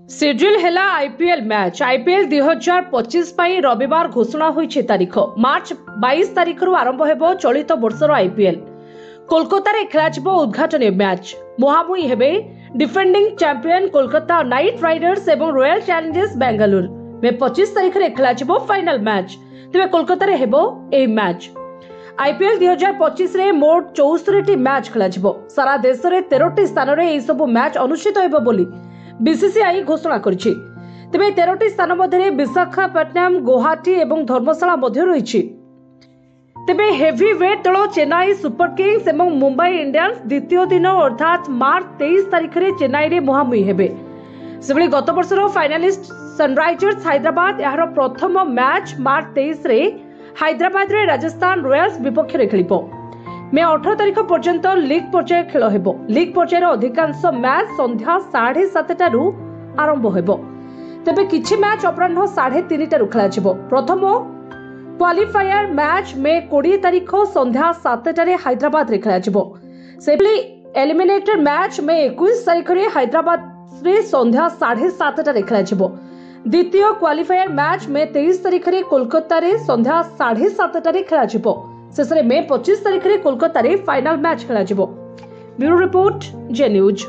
Schedule है IPL match IPL 2025 रविवार घोषणा होईछि तारीख मार्च 22 तारीख आरंभ हेबो चलित वर्षर आईपीएल। कोलकाता रे खेलाजिबो उद्घाटनी मैच। मुहामुही हेबे defending champion Kolkata night Riders एवं रॉयल चैलेंजर्स बेंगलुरु। मे 25 तारीख रे खेलाजिबो फाइनल मैच। तेबे कोलकाता रे हेबो ए मैच। आईपीएल 2025 रे मोट 64 टी मैच खेलाजिबो। सारा देश रे 13 टी स्थान रे एई सब मैच अनुष्ठित हेबो बोली बीसीसीआई घोषणा करिछि। तेबे 13 स्थान मध्य विशाखापट्टनम, गुवाहाटी एवं धर्मशाला मध्य रहिछि। तेबे हेवी वेट दल चेन्नई सुपर किंग्स एवं मुंबई इंडियंस द्वितीय दिन अर्थात मार्च 23 तारीख रे चेन्नई रे मुहामुही हेबे। सेबली गत वर्षर फाइनालिस्ट सनराइजर्स हैदराबाद यार प्रथम मैच मार्च 23 रे हैदराबाद रे राजस्थान रॉयल्स विपक्ष रे खेलिबो। मे 18 तारीख पर्यंत लीग पर्याय खेल हेबो। लीग पर्यायर अधिकांश मैच संध्या 7:30 आरंभ हेबो। तेबे किछि मैच अपराह्न 3:30 खेलाजिबो। प्रथम क्वालिफायर मैच मे 20 तारीख संध्या 7 हैदराबाद रे खेलाजिबो। सेबली एलिमिनेटर मैच मे 21 तारीख रे हैदराबाद रे संध्या 7:30 खेलाजिबो। द्वितीय क्वालिफायर मैच मे 23 तारीख रे कोलकाता रे संध्या 7:30 खेलाजिबो। शेष में मे 25 तारीख रे कोलकाता रे फाइनल मैच खेलाजिबो। ब्यूरो रिपोर्ट जे न्यूज।